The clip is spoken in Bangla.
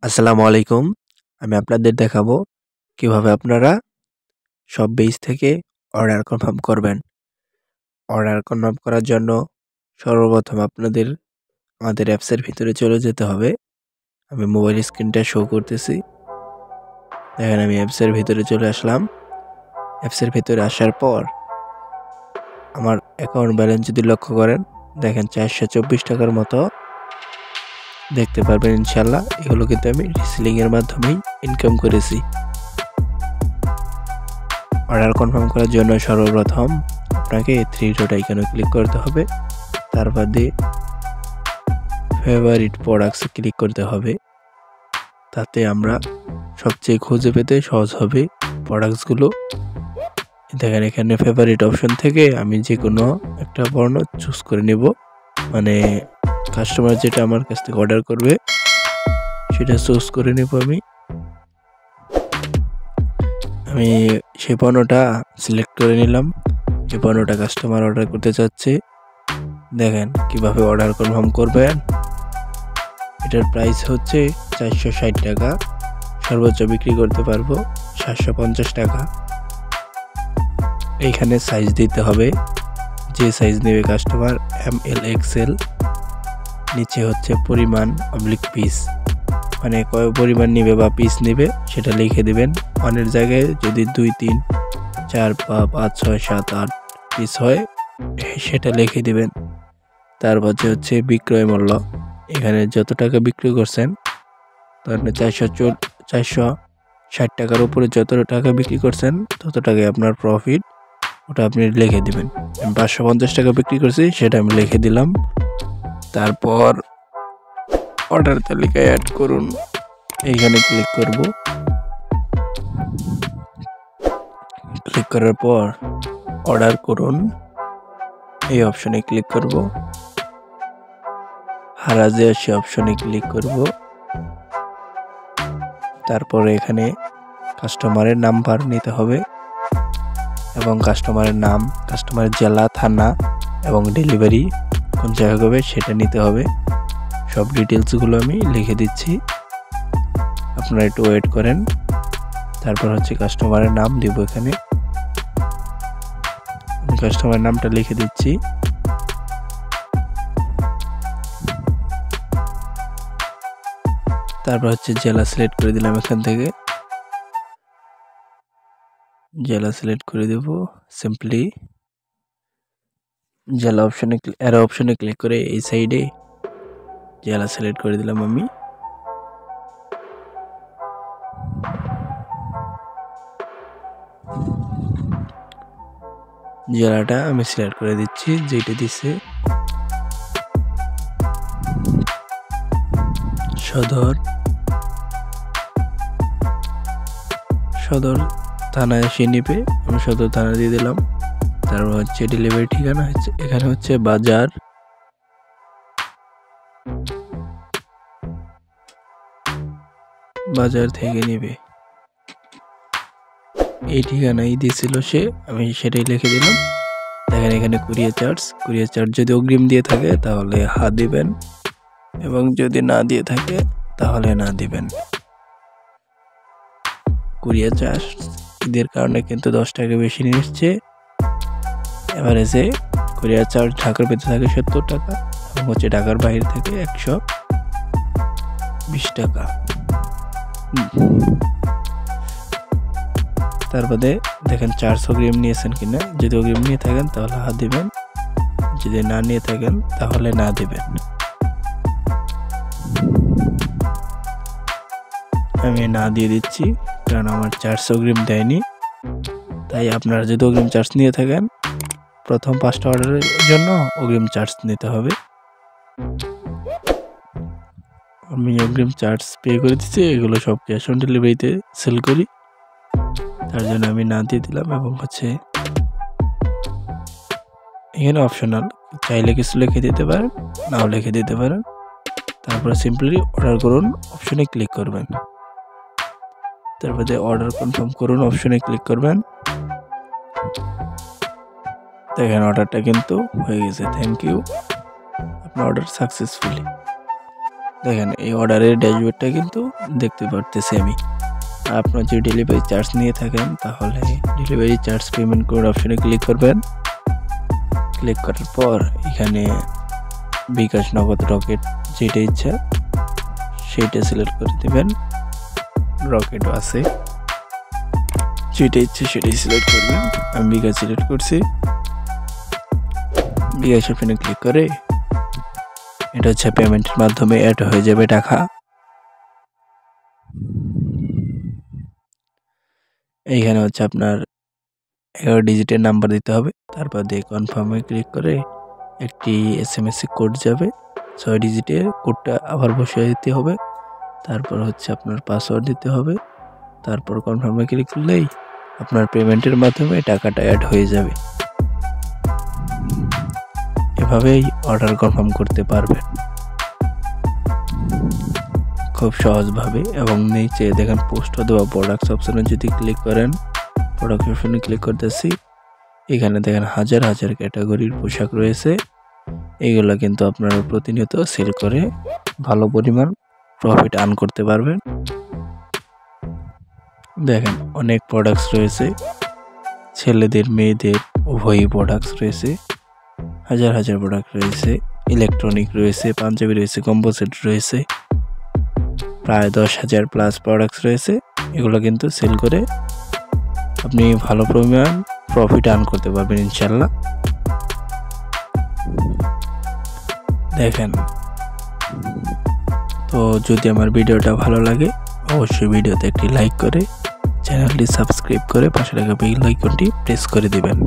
আসসালামু আলাইকুম। আমি আপনাদের দেখাবো কিভাবে আপনারা সব পেজ থেকে অর্ডার কনফার্ম করবেন। অর্ডার কনফার্ম করার জন্য সর্বপ্রথম আপনাদের আমাদের অ্যাপসের ভিতরে চলে যেতে হবে। আমি মোবাইল স্ক্রিনটা শো করতেছি। দেখেন আমি অ্যাপসের ভিতরে চলে আসলাম। অ্যাপসের ভিতরে আসার পর আমার অ্যাকাউন্ট ব্যালেন্স যদি লক্ষ্য করেন, দেখেন 424 টাকার মতো দেখতে পারবেন ইনশাআল্লাহ। এগুলো কিন্তু আমি রিসেলিং এর মাধ্যমেই ইনকাম করেছি। অর্ডার কনফার্ম করার জন্য সর্বপ্রথম আপনাকে 3 ডট আইকনে ক্লিক করতে হবে। তারপর দিয়ে ফেভারিট প্রোডাক্টসে ক্লিক করতে হবে। তাতে আমরা সবচেয়ে খুঁজে পেতে সহজ হবে প্রোডাক্টসগুলো। দেখেন এখানে ফেভারিট অপশন থেকে আমি যে কোনো একটা পণ্য চুজ করে নেব, মানে কাস্টমার যেটা আমার কাছ থেকে অর্ডার করবে সেটা চুজ করে নেব। আমি সেই পণ্যটা সিলেক্ট করে নিলাম। এই পণ্যটা কাস্টমার অর্ডার করতে চাচ্ছে। দেখেন কিভাবে অর্ডার কনফার্ম করবেন। এটার প্রাইস হচ্ছে 460 টাকা, সর্বোচ্চ বিক্রি করতে পারবো 750 টাকা। এইখানে সাইজ দিতে হবে, যে সাইজ নেবে কাস্টমার, ML XL। নিচে হচ্ছে পরিমাণ অবলিক পিস, মানে কয় পরিমাণ নেবে বা পিস নেবে সেটা লিখে দিবেন। অনেক জায়গায় যদি 2, 3, 4, 5, 6, 7, 8 পিস হয় সেটা লিখে দিবেন। তারপর হচ্ছে বিক্রয় মূল্য, এখানে যত টাকা বিক্রি করছেন, তাহলে 460 টাকার উপরে যত টাকা বিক্রি করছেন তত টাকায় আপনার প্রফিট, ওটা আপনি লিখে দিবেন। আমি 550 টাকা বিক্রি করছি, সেটা আমি লিখে দিলাম। তারপর অর্ডার তালিকায় অ্যাড করুন, এইখানে ক্লিক করব। ক্লিক করার পর অর্ডার করুন এই অপশনে ক্লিক করব। হারাজে সে অপশনে ক্লিক করব। তারপরে এখানে কাস্টমারের নাম্বার নিতে হবে এবং কাস্টমারের নাম, কাস্টমারের জেলা, থানা এবং ডেলিভারি কোন জায়গায় হবে সেটা নিতে হবে। সব ডিটেলসগুলো আমি লিখে দিচ্ছি, আপনারা একটু ওয়েট করেন। তারপর হচ্ছে কাস্টমারের নাম দিব। এখানে আমি কাস্টমারের নামটা লিখে দিচ্ছি। তারপর হচ্ছে জেলা সিলেক্ট করে দিলাম। এখান থেকে জেলা সিলেক্ট করে দেব। সিম্পলি জেলা অপশনে, অ্যারো অপশনে ক্লিক করে এই সাইডে জেলা সিলেক্ট করে দিলাম। আমি জেলাটা আমি সিলেক্ট করে দিচ্ছি, যেটা দিছে সদর। সদর থানায় এসে নিবে, আমি সদর থানা দিয়ে দিলাম। তারপর হচ্ছে ডেলিভারি ঠিকানা হচ্ছে, এখানে হচ্ছে বাজার। বাজার থেকে নিবে, এই ঠিকানাই দিয়েছিল সে, আমি সেটাই লিখে দিলাম। দেখেন এখানে কুরিয়ার চার্জ যদি অগ্রিম দিয়ে থাকে তাহলে হ্যাঁ দিবেন, এবং যদি না দিয়ে থাকে তাহলে না দিবেন। কুরিয়ার চার্জ ঈদের কারণে কিন্তু 10 টাকা বেশি নিচ্ছে। এভারেজে কুরিয়ার চার্জ ঢাকার ভিতরে থাকে 70 টাকা এবং হচ্ছে ঢাকার বাইরে থেকে 120 টাকা। তারপরে দেখেন চার্জ অগ্রিম নিয়েছেন কিনা, যদি অগ্রিম নিয়ে থাকেন তাহলে হ্যাঁ দিবেন, যদি না নিয়ে থাকেন তাহলে না দিবেন। আমি না দিয়ে দিচ্ছি, কারণ আমার চার্জ অগ্রিম দেয়নি। তাই আপনারা যদি অগ্রিম চার্জ নিয়ে থাকেন, প্রথম 5টা অর্ডারের জন্য অগ্রিম চার্জ নিতে হবে। আমি অগ্রিম চার্জ পে করে দিচ্ছি, এগুলো সব ক্যাশ অন ডেলিভারিতে সেল করি, তার জন্য আমি না দিয়ে দিলাম। এবং হচ্ছে এখানে অপশনাল, চাইলে কিছু লিখে দিতে পারেন, নাও লিখে দিতে পারেন। তারপরে সিম্পলি অর্ডার করুন অপশনে ক্লিক করবেন। তারপরে অর্ডার কনফার্ম করুন অপশনে ক্লিক করবেন। দেখেন অর্ডারটা কিন্তু হয়ে গেছে। থ্যাংক ইউ, আপনার অর্ডার সাকসেসফুলি। দেখেন এই অর্ডারের ড্যাশবোর্ডটা কিন্তু দেখতে পারতেছি আমি। আপনার যদি ডেলিভারি চার্জ নিয়ে থাকেন তাহলে ডেলিভারি চার্জ পেমেন্ট করার অপশনে ক্লিক করবেন। ক্লিক করার পর এখানে বিকাশ, নগদ, রকেট যেটা ইচ্ছা সেইটা সিলেক্ট করে দিবেন। রকেটও আছে, যেটা ইচ্ছে সেটাই সিলেক্ট করবেন। আমি বিকাশ সিলেক্ট করছি। বিকাশ অপশনে ক্লিক করে এটা হচ্ছে পেমেন্টের মাধ্যমে অ্যাড হয়ে যাবে টাকা। এইখানে হচ্ছে আপনার 11 ডিজিটের নাম্বার দিতে হবে। তারপর দিয়ে কনফার্মে ক্লিক করে একটি SMS কোড যাবে, 6 ডিজিটের কোডটা আবার বসিয়ে দিতে হবে। তারপর হচ্ছে আপনার পাসওয়ার্ড দিতে হবে। তারপর কনফার্মে ক্লিক করলেই আপনার পেমেন্টের মাধ্যমে টাকাটা অ্যাড হয়ে যাবে। এভাবেই অর্ডার কনফার্ম করতে পারবেন খুব সহজভাবে। এবং নিচে দেখেন পোস্ট অথবা প্রোডাক্টস অপশনে যদি ক্লিক করেন, প্রোডাক্ট অপশনে ক্লিক করতেছি, এখানে দেখেন হাজার হাজার ক্যাটাগরির পোশাক রয়েছে। এইগুলো কিন্তু আপনারা প্রতিনিয়ত সেল করে ভালো পরিমাণ প্রফিট আর্ন করতে পারবেন। দেখেন অনেক প্রোডাক্টস রয়েছে, ছেলেদের মেয়েদের উভয়ই প্রোডাক্টস রয়েছে, হাজার হাজার প্রোডাক্ট রয়েছে। ইলেকট্রনিক রয়েছে, পাঞ্জাবি রয়েছে, কম্বো সেট রয়েছে, প্রায় 10,000 প্লাস প্রোডাক্টস রয়েছে। এগুলো কিন্তু সেল করে আপনি ভালো পরিমাণ প্রফিট আর্ন করতে পারবেন ইনশাল্লাহ। দেখেন, তো যদি আমার ভিডিওটা ভালো লাগে অবশ্যই ভিডিওতে একটি লাইক করে চ্যানেলটি সাবস্ক্রাইব করে পাশে থাকা বেল আইকনটি প্রেস করে দিবেন।